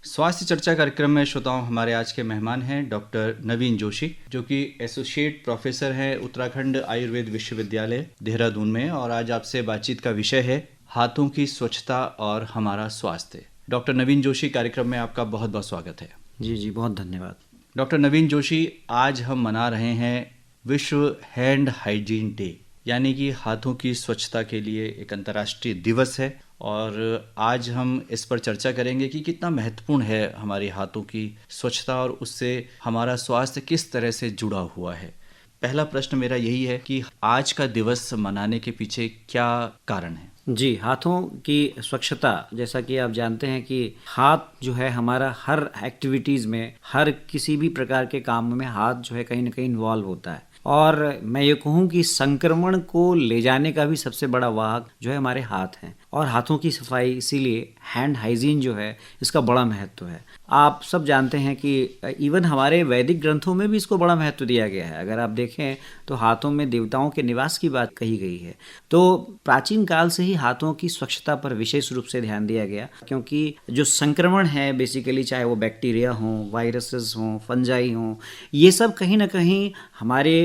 स्वास्थ्य चर्चा कार्यक्रम में श्रोताओं हमारे आज के मेहमान हैं डॉक्टर नवीन जोशी, जो कि एसोसिएट प्रोफेसर हैं उत्तराखंड आयुर्वेद विश्वविद्यालय देहरादून में। और आज आपसे बातचीत का विषय है हाथों की स्वच्छता और हमारा स्वास्थ्य। डॉक्टर नवीन जोशी, कार्यक्रम में आपका बहुत बहुत स्वागत है। जी, बहुत धन्यवाद। डॉक्टर नवीन जोशी, आज हम मना रहे हैं विश्व हैंड हाइजीन डे, यानी कि हाथों की स्वच्छता के लिए एक अंतर्राष्ट्रीय दिवस है। और आज हम इस पर चर्चा करेंगे कि कितना महत्वपूर्ण है हमारे हाथों की स्वच्छता और उससे हमारा स्वास्थ्य किस तरह से जुड़ा हुआ है। पहला प्रश्न मेरा यही है कि आज का दिवस मनाने के पीछे क्या कारण है? जी, हाथों की स्वच्छता, जैसा कि आप जानते हैं कि हाथ जो है हमारा हर एक्टिविटीज़ में, हर किसी भी प्रकार के काम में हाथ जो है कहीं ना कहीं इन्वॉल्व होता है। और मैं ये कहूँ कि संक्रमण को ले जाने का भी सबसे बड़ा वाहक जो है हमारे हाथ हैं। और हाथों की सफाई, इसीलिए हैंड हाइजीन जो है इसका बड़ा महत्व है। आप सब जानते हैं कि इवन हमारे वैदिक ग्रंथों में भी इसको बड़ा महत्व दिया गया है। अगर आप देखें तो हाथों में देवताओं के निवास की बात कही गई है। तो प्राचीन काल से ही हाथों की स्वच्छता पर विशेष रूप से ध्यान दिया गया, क्योंकि जो संक्रमण है बेसिकली, चाहे वो बैक्टीरिया हों, वायरसेस हों, फंजाई हों, ये सब कहीं ना कहीं हमारे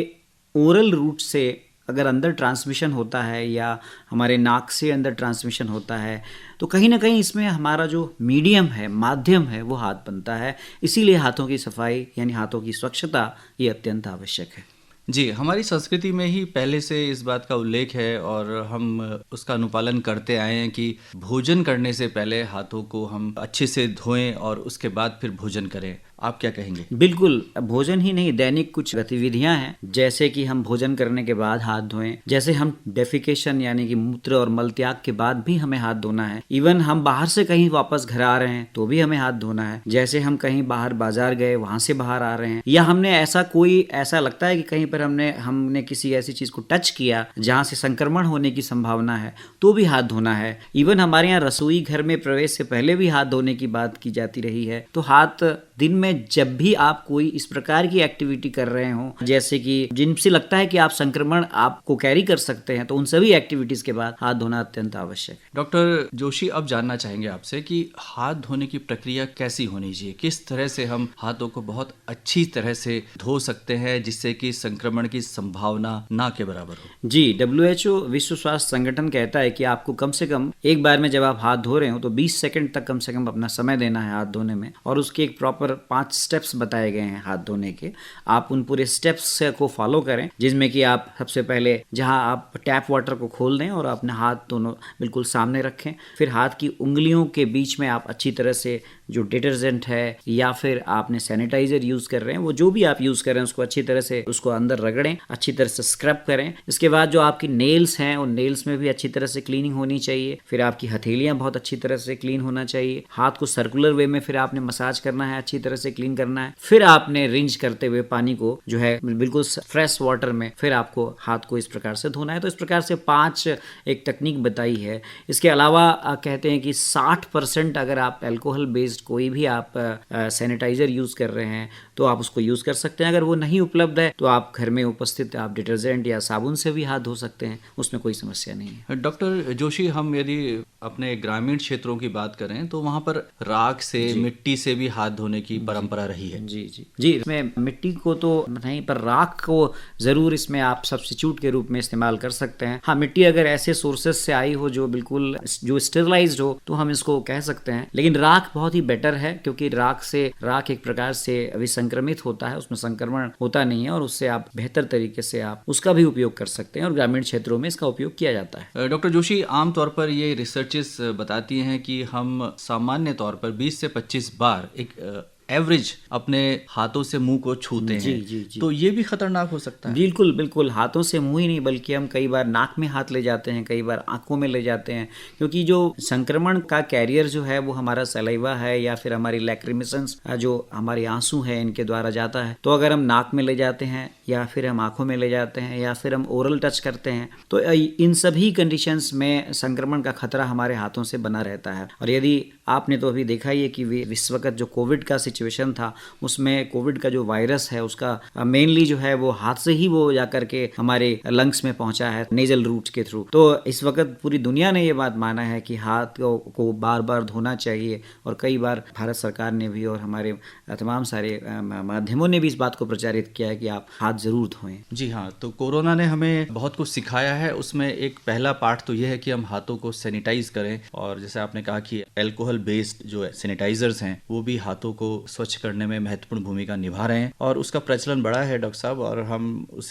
ओरल रूट से अगर अंदर ट्रांसमिशन होता है या हमारे नाक से अंदर ट्रांसमिशन होता है, तो कहीं ना कहीं इसमें हमारा जो मीडियम है, माध्यम है, वो हाथ बनता है। इसीलिए हाथों की सफाई यानी हाथों की स्वच्छता ये अत्यंत आवश्यक है। जी, हमारी संस्कृति में ही पहले से इस बात का उल्लेख है और हम उसका अनुपालन करते आए हैं कि भोजन करने से पहले हाथों को हम अच्छे से धोएं और उसके बाद फिर भोजन करें। आप क्या कहेंगे? बिल्कुल, भोजन ही नहीं, दैनिक कुछ गतिविधियां हैं, जैसे कि हम भोजन करने के बाद हाथ धोएं, जैसे हम डेफिकेशन यानी कि मूत्र और मल त्याग के बाद भी हमें हाथ धोना है। इवन हम बाहर से कहीं वापस घर आ रहे हैं तो भी हमें हाथ धोना है। जैसे हम कहीं बाहर बाजार गए, वहां से बाहर आ रहे हैं, या हमने ऐसा लगता है कि कहीं पर हमने किसी ऐसी चीज को टच किया जहां से संक्रमण होने की संभावना है, तो भी हाथ धोना है। इवन हमारे यहाँ रसोई घर में प्रवेश से पहले भी हाथ धोने की बात की जाती रही है। तो हाथ दिन में जब भी आप कोई इस प्रकार की एक्टिविटी कर रहे हो, जैसे कि जिनसे लगता है कि आप संक्रमण आपको कैरी कर सकते हैं, तो उन सभी एक्टिविटीज के बाद हाथ धोना अत्यंत आवश्यक है। डॉक्टर जोशी, अब जानना चाहेंगे आपसे कि हाथ धोने की प्रक्रिया कैसी होनी चाहिए, किस तरह से हम हाथों को बहुत अच्छी तरह से धो सकते हैं जिससे कि संक्रमण की संभावना ना के बराबर हो? जी, WHO विश्व स्वास्थ्य संगठन कहता है कि आपको कम से कम एक बार में जब आप हाथ धो रहे हो तो 20 सेकंड तक कम से कम अपना समय देना है हाथ धोने में। और उसके एक प्रॉपर 5 स्टेप्स बताए गए हैं हाथ धोने के। आप उन पूरे स्टेप्स को फॉलो करें, जिसमें कि आप सबसे पहले जहां आप टैप वाटर को खोल दें और अपने हाथ दोनों बिल्कुल सामने रखें। फिर हाथ की उंगलियों के बीच में आप अच्छी तरह से जो डिटर्जेंट है या फिर आपने सैनिटाइजर यूज कर रहे हैं, वो जो भी आप यूज कर रहे हैं उसको अच्छी तरह से उसको अंदर रगड़ें, अच्छी तरह से स्क्रब करें। इसके बाद जो आपकी नेल्स हैं, उन नेल्स में भी अच्छी तरह से क्लीनिंग होनी चाहिए। फिर आपकी हथेलियां बहुत अच्छी तरह से क्लीन होना चाहिए। हाथ को सर्कुलर वे में फिर आपने मसाज करना है, अच्छी तरह से क्लीन करना है। फिर आपने रिंज करते हुए पानी को जो है बिल्कुल फ्रेश वाटर में फिर आपको हाथ को इस प्रकार से धोना है। तो इस प्रकार से 5 एक तकनीक बताई है। इसके अलावा कहते हैं कि 60% अगर आप अल्कोहल बेस्ड कोई भी आप सैनिटाइजर यूज कर रहे हैं तो आप उसको यूज कर सकते हैं। अगर वो नहीं उपलब्ध है तो आप घर में उपस्थित आप डिटर्जेंट या साबुन से भी हाथ धो सकते हैं, उसमें कोई समस्या नहीं है। डॉक्टर जोशी, हम यदि अपने ग्रामीण क्षेत्रों की बात करें तो वहाँ पर राख से, मिट्टी से भी हाथ धोने की परंपरा रही है। जी, इसमें मिट्टी को तो नहीं, पर राख को जरूर इसमें आप सब्स्टिट्यूट के रूप में इस्तेमाल कर सकते हैं। हाँ, मिट्टी अगर ऐसे सोर्सेज से आई हो जो बिल्कुल जो स्टेरिलाइज्ड हो तो हम इसको कह सकते हैं, लेकिन राख बहुत ही बेटर है, क्योंकि राख एक प्रकार से विसंक्रमित होता है, उसमें संक्रमण होता नहीं है और उससे आप बेहतर तरीके से आप उसका भी उपयोग कर सकते हैं और ग्रामीण क्षेत्रों में इसका उपयोग किया जाता है। डॉक्टर जोशी, आमतौर पर ये रिसर्चेस बताती हैं कि हम सामान्य तौर पर 20 से 25 बार एक एवरेज अपने हाथों से मुंह को छूते हैं। जी। तो ये भी खतरनाक हो सकता है? बिल्कुल, हाथों से मुंह ही नहीं बल्कि हम कई बार नाक में हाथ ले जाते हैं, कई बार आंखों में ले जाते हैं, क्योंकि जो संक्रमण का कैरियर जो है वो हमारा सलाइवा है या फिर हमारी लैक्रिमिशंस जो हमारे आंसू है इनके द्वारा जाता है। तो अगर हम नाक में ले जाते हैं या फिर हम आंखों में ले जाते हैं या फिर हम ओरल टच करते हैं, तो इन सभी कंडीशंस में संक्रमण का खतरा हमारे हाथों से बना रहता है। और यदि आपने तो अभी देखा ही है कि इस वक्त जो कोविड का सिचुएशन था, उसमें कोविड का जो वायरस है उसका मेनली जो है वो हाथ से ही वो जाकर के हमारे लंग्स में पहुंचा है नेजल रूट्स के थ्रू। तो इस वक्त पूरी दुनिया ने ये बात माना है कि हाथ को बार बार धोना चाहिए, और कई बार भारत सरकार ने भी और हमारे तमाम सारे माध्यमों ने भी इस बात को प्रचारित किया है कि आप हाथ जरूर धोएं। जी हाँ, तो कोरोना ने हमें बहुत कुछ सिखाया है। उसमें एक पहला पार्ट तो यह है कि हम हाथों को सैनिटाइज करें, और जैसे आपने कहा कि एल्कोहल बेस्ड जो सैनिटाइजर्स हैं वो भी हाथों को स्वच्छ करने में महत्वपूर्ण भूमिका निभा रहे हैं, और उसका प्रचलन बड़ा है डॉक्टर साहब, और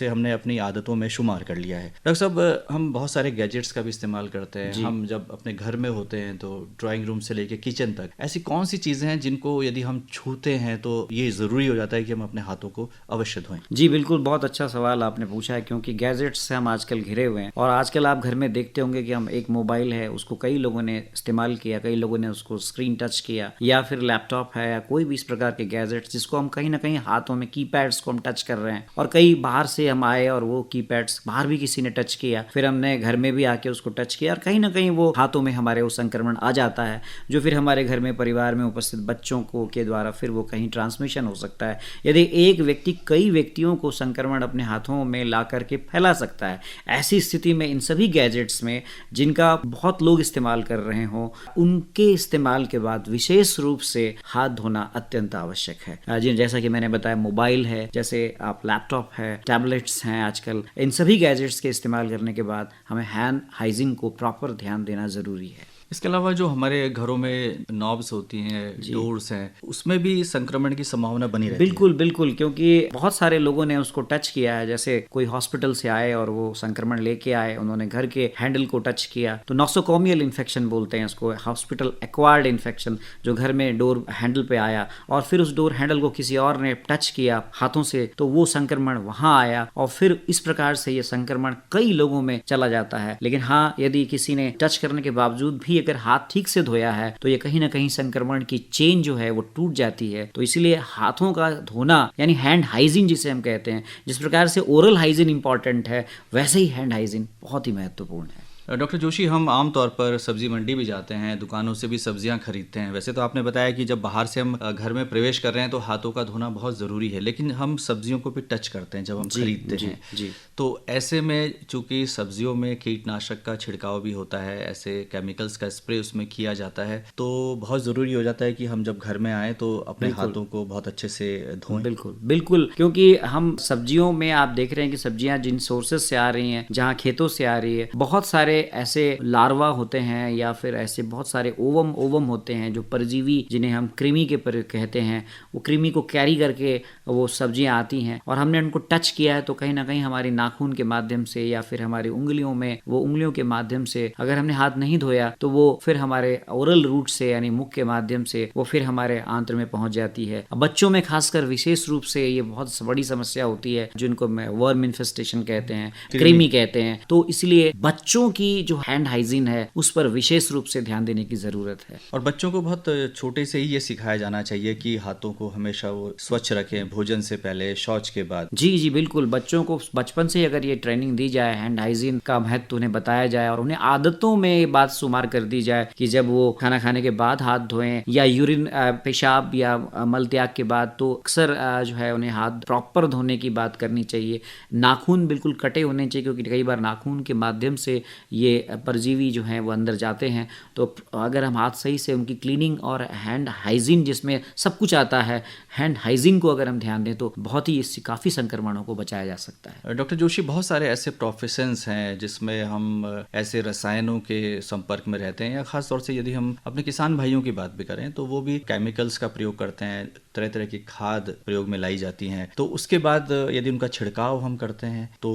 हमने अपनी आदतों में शुमार कर लिया है। डॉक्टर साहब, हम बहुत सारे गैजेट्स का भी इस्तेमाल करते हैं। हम जब अपने घर में होते हैं तो ड्राइंग रूम से लेके किचन तक, ऐसी कौन सी चीजें हैं जिनको यदि हम छूते हैं तो ये जरूरी हो जाता है कि हम अपने हाथों को अवश्य धोएं? जी बिल्कुल, बहुत अच्छा सवाल आपने पूछा है, क्योंकि गैजेट्स से हम आजकल घिरे हुए हैं, और आजकल आप घर में देखते होंगे कि हम एक मोबाइल है उसको कई लोगों ने इस्तेमाल किया, कई लोगों ने उसको स्क्रीन टच किया, या फिर लैपटॉप है या कोई भी इस प्रकार के गैजेट्स जिसको हम कहीं ना कहीं हाथों में कीपैड्स को हम टच कर रहे हैं, और कई बाहर से हम आए और वो कीपैड्स बाहर भी किसी ने टच किया, फिर हमने घर में भी आके उसको टच किया, और कहीं ना कहीं वो हाथों में हमारे वो संक्रमण आ जाता है, जो फिर हमारे घर में परिवार में उपस्थित बच्चों को के द्वारा फिर वो कहीं ट्रांसमिशन हो सकता है। यदि एक व्यक्ति कई व्यक्तियों को संक्रमण अपने हाथों में ला करके फैला सकता है, ऐसी स्थिति में इन सभी गैजेट्स में जिनका बहुत लोग इस्तेमाल कर रहे हों, उनके इस्तेमाल के बाद विशेष रूप से हाथ धोना अत्यंत आवश्यक है। जी, जैसा कि मैंने बताया, मोबाइल है, जैसे आप लैपटॉप है, टैबलेट्स हैं, आजकल इन सभी गैजेट्स के इस्तेमाल करने के बाद हमें हैंड हाइजीन को प्रॉपर ध्यान देना जरूरी है। इसके अलावा जो हमारे घरों में नॉब्स होती हैं, डोर्स हैं, उसमें भी संक्रमण की संभावना बनी रहती है। बिल्कुल बिल्कुल, क्योंकि बहुत सारे लोगों ने उसको टच किया है, जैसे कोई हॉस्पिटल से आए और वो संक्रमण लेके आए, उन्होंने घर के हैंडल को टच किया, तो नोसोकोमियल इन्फेक्शन बोलते हैं उसको, हॉस्पिटल एक्वायर्ड इन्फेक्शन, जो घर में डोर हैंडल पे आया और फिर उस डोर हैंडल को किसी और ने टच किया हाथों से, तो वो संक्रमण वहां आया, और फिर इस प्रकार से ये संक्रमण कई लोगों में चला जाता है। लेकिन हाँ, यदि किसी ने टच करने के बावजूद भी अगर हाथ ठीक से धोया है तो ये कहीं ना कहीं संक्रमण की चेन जो है वो टूट जाती है। तो इसलिए हाथों का धोना, यानी हैंड हाइजीन जिसे हम कहते हैं, जिस प्रकार से ओरल हाइजीन इंपॉर्टेंट है, वैसे ही हैंड हाइजीन बहुत ही महत्वपूर्ण है। डॉक्टर जोशी, हम आमतौर पर सब्जी मंडी भी जाते हैं, दुकानों से भी सब्जियां खरीदते हैं। वैसे तो आपने बताया कि जब बाहर से हम घर में प्रवेश कर रहे हैं तो हाथों का धोना बहुत ज़रूरी है, लेकिन हम सब्जियों को भी टच करते हैं जब हम खरीदते हैं। जी। तो ऐसे में चूंकि सब्जियों में कीटनाशक का छिड़काव भी होता है, ऐसे केमिकल्स का स्प्रे उसमें किया जाता है, तो बहुत ज़रूरी हो जाता है कि हम जब घर में आए तो अपने हाथों को बहुत अच्छे से धोएं। बिल्कुल बिल्कुल, क्योंकि हम सब्जियों में आप देख रहे हैं कि सब्जियां जिन सोर्सेज से आ रही हैं, जहां खेतों से आ रही है, बहुत सारे ऐसे लार्वा होते हैं या फिर ऐसे बहुत सारे ओवम होते हैं जो परजीवी, जिन्हें हम कृमि के पर कहते हैं, वो कृमि को कैरी करके वो सब्जियां आती हैं, और हमने उनको टच किया है तो कहीं ना कहीं हमारी नाखून के माध्यम से या फिर हमारी उंगलियों में, वो उंगलियों के माध्यम से अगर हमने हाथ नहीं धोया तो वो फिर हमारे ओरल रूट से यानी मुख के माध्यम से वो फिर हमारे आंत्र में पहुंच जाती है। बच्चों में खासकर विशेष रूप से ये बहुत बड़ी समस्या होती है, जिनको वर्म इन्फेस्टेशन कहते हैं, कृमि कहते हैं। तो इसलिए बच्चों की जो हैंड हाइजीन है उस पर विशेष रूप से ध्यान देने की जरूरत है, और बच्चों को बहुत छोटे से ही ये सिखाया जाना चाहिए कि हाथों को हमेशा वो स्वच्छ रखें, भोजन से पहले, शौच के बाद। जी बिल्कुल, बच्चों को बचपन से अगर ये ट्रेनिंग दी जाए, हैंड हाइजीन का महत्व उन्हें बताया जाए और उन्हें आदतों में ये बात शुमार कर दी जाए कि जब वो खाना खाने के बाद हाथ धोएं या यूरिन पेशाब या मल त्याग के बाद, तो अक्सर जो है उन्हें हाथ प्रॉपर धोने की बात करनी चाहिए। नाखून बिल्कुल कटे होने चाहिए, क्योंकि कई बार नाखून के माध्यम से ये परजीवी जो हैं वो अंदर जाते हैं। तो अगर हम हाथ सही से उनकी क्लीनिंग और हैंड हाइजीन, जिसमें सब कुछ आता है, हैंड हाइजीन को अगर हम ध्यान दें तो बहुत ही इससे काफ़ी संक्रमणों को बचाया जा सकता है। डॉक्टर जोशी, बहुत सारे ऐसे प्रोफेशंस हैं जिसमें हम ऐसे रसायनों के संपर्क में रहते हैं, या खास तौर से यदि हम अपने किसान भाइयों की बात भी करें तो वो भी केमिकल्स का प्रयोग करते हैं, तरह तरह की खाद प्रयोग में लाई जाती हैं। तो उसके बाद यदि उनका छिड़काव हम करते हैं तो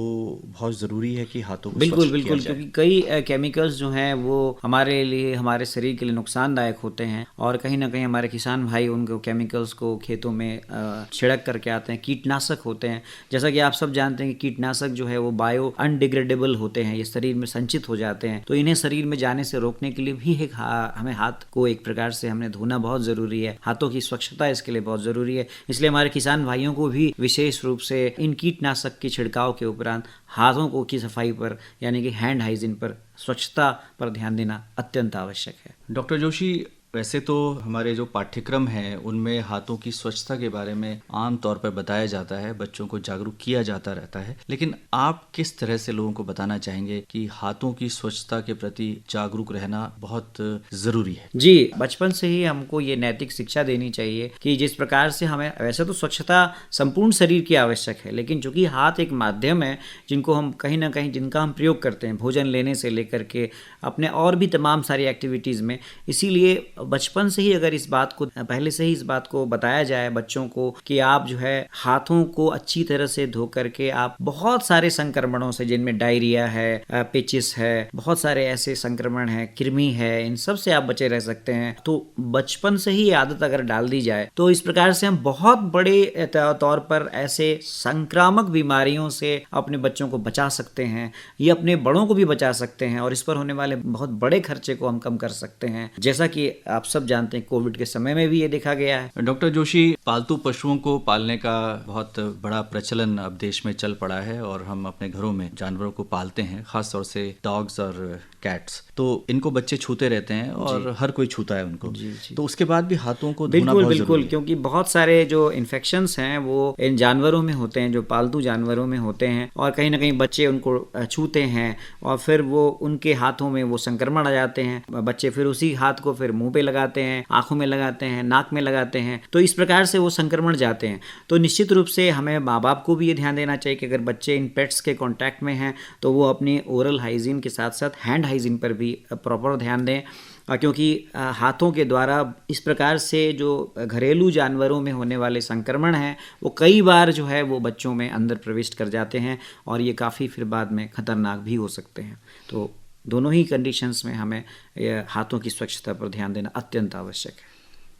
बहुत ज़रूरी है कि हाथों को बिल्कुल स्वच्छ बिल्कुल, किया जाए। क्योंकि कई केमिकल्स जो हैं वो हमारे लिए, हमारे शरीर के लिए नुकसानदायक होते हैं, और कहीं ना कहीं हमारे किसान भाई उनको केमिकल्स को खेतों में छिड़क करके आते हैं। कीटनाशक होते हैं, जैसा कि आप सब जानते हैं कि कीटनाशक जो है वो बायो अनडिग्रेडेबल होते हैं, ये शरीर में संचित हो जाते हैं। तो इन्हें शरीर में जाने से रोकने के लिए भी हमें हाथ को एक प्रकार से हमने धोना बहुत ज़रूरी है। हाथों की स्वच्छता इसके लिए बहुत ज़रूरी है। इसलिए हमारे किसान भाइयों को भी विशेष रूप से इन कीटनाशक के छिड़काव के उपरांत हाथों को की सफाई पर, यानी कि हैंड हाइजीन पर, स्वच्छता पर ध्यान देना अत्यंत आवश्यक है। डॉक्टर जोशी, वैसे तो हमारे जो पाठ्यक्रम हैं उनमें हाथों की स्वच्छता के बारे में आम तौर पर बताया जाता है, बच्चों को जागरूक किया जाता रहता है, लेकिन आप किस तरह से लोगों को बताना चाहेंगे कि हाथों की स्वच्छता के प्रति जागरूक रहना बहुत ज़रूरी है? जी, बचपन से ही हमको ये नैतिक शिक्षा देनी चाहिए कि जिस प्रकार से हमें, वैसे तो स्वच्छता संपूर्ण शरीर की आवश्यक है, लेकिन चूंकि हाथ एक माध्यम है जिनको हम कहीं ना कहीं, जिनका हम प्रयोग करते हैं भोजन लेने से लेकर के अपने और भी तमाम सारी एक्टिविटीज़ में, इसीलिए बचपन से ही अगर इस बात को, पहले से ही इस बात को बताया जाए बच्चों को कि आप जो है हाथों को अच्छी तरह से धो करके आप बहुत सारे संक्रमणों से, जिनमें डायरिया है, पेचिस है, बहुत सारे ऐसे संक्रमण हैं, कृमि है, इन सब से आप बचे रह सकते हैं। तो बचपन से ही आदत अगर डाल दी जाए तो इस प्रकार से हम बहुत बड़े तौर पर ऐसे संक्रामक बीमारियों से अपने बच्चों को बचा सकते हैं, ये अपने बड़ों को भी बचा सकते हैं और इस पर होने वाले बहुत बड़े खर्चे को हम कम कर सकते हैं, जैसा कि आप सब जानते हैं कोविड के समय में भी ये देखा गया है। डॉक्टर जोशी, पालतू पशुओं को पालने का बहुत बड़ा प्रचलन अब देश में चल पड़ा है और हम अपने घरों में जानवरों को पालते हैं, खास तौर से डॉग्स और कैट्स। तो इनको बच्चे छूते रहते हैं और हर कोई छूता है उनको। तो उसके बाद भी हाथों को धोना बहुत बिल्कुल, जरूरी है। क्योंकि बहुत सारे जो इन्फेक्शंस हैं वो इन जानवरों में होते हैं, जो पालतू जानवरों में होते हैं, और कहीं ना कहीं बच्चे उनको छूते हैं और फिर वो उनके हाथों में वो संक्रमण आ जाते हैं। बच्चे फिर उसी हाथ को फिर मुंह पे लगाते हैं, आंखों में लगाते हैं, नाक में लगाते हैं, तो इस प्रकार से वो संक्रमण जाते हैं। तो निश्चित रूप से हमें माँ बाप को भी ये ध्यान देना चाहिए कि अगर बच्चे इन पेट्स के कांटेक्ट में हैं तो वो अपनी ओरल हाइजीन के साथ साथ हैंड हाइजीन पर भी प्रॉपर ध्यान दें, क्योंकि हाथों के द्वारा इस प्रकार से जो घरेलू जानवरों में होने वाले संक्रमण हैं वो कई बार जो है वो बच्चों में अंदर प्रविष्ट कर जाते हैं और ये काफ़ी फिर बाद में खतरनाक भी हो सकते हैं। तो दोनों ही कंडीशंस में हमें हाथों की स्वच्छता पर ध्यान देना अत्यंत आवश्यक है।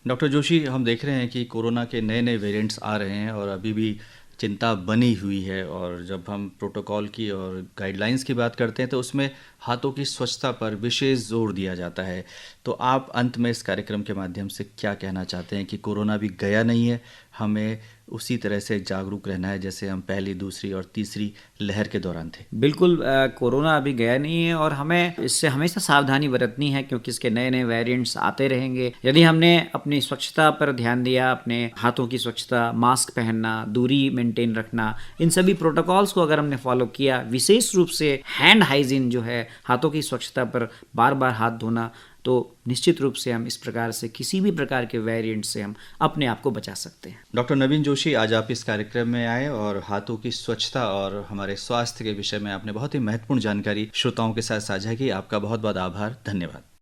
डॉक्टर जोशी, हम देख रहे हैं कि कोरोना के नए नए वेरिएंट्स आ रहे हैं और अभी भी चिंता बनी हुई है, और जब हम प्रोटोकॉल की और गाइडलाइंस की बात करते हैं तो उसमें हाथों की स्वच्छता पर विशेष जोर दिया जाता है। तो आप अंत में इस कार्यक्रम के माध्यम से क्या कहना चाहते हैं कि कोरोना भी गया नहीं है, हमें उसी तरह से जागरूक रहना है जैसे हम पहली, दूसरी और तीसरी लहर के दौरान थे? बिल्कुल, कोरोना अभी गया नहीं है और हमें इससे हमेशा सावधानी बरतनी है, क्योंकि इसके नए नए वेरिएंट्स आते रहेंगे। यदि हमने अपनी स्वच्छता पर ध्यान दिया, अपने हाथों की स्वच्छता, मास्क पहनना, दूरी मेंटेन रखना, इन सभी प्रोटोकॉल्स को अगर हमने फॉलो किया, विशेष रूप से हैंड हाइजीन जो है, हाथों की स्वच्छता पर बार बार हाथ धोना, तो निश्चित रूप से हम इस प्रकार से किसी भी प्रकार के वेरिएंट से हम अपने आप को बचा सकते हैं। डॉक्टर नवीन जोशी, आज आप इस कार्यक्रम में आए और हाथों की स्वच्छता और हमारे स्वास्थ्य के विषय में आपने बहुत ही महत्वपूर्ण जानकारी श्रोताओं के साथ साझा की। आपका बहुत बहुत आभार, धन्यवाद।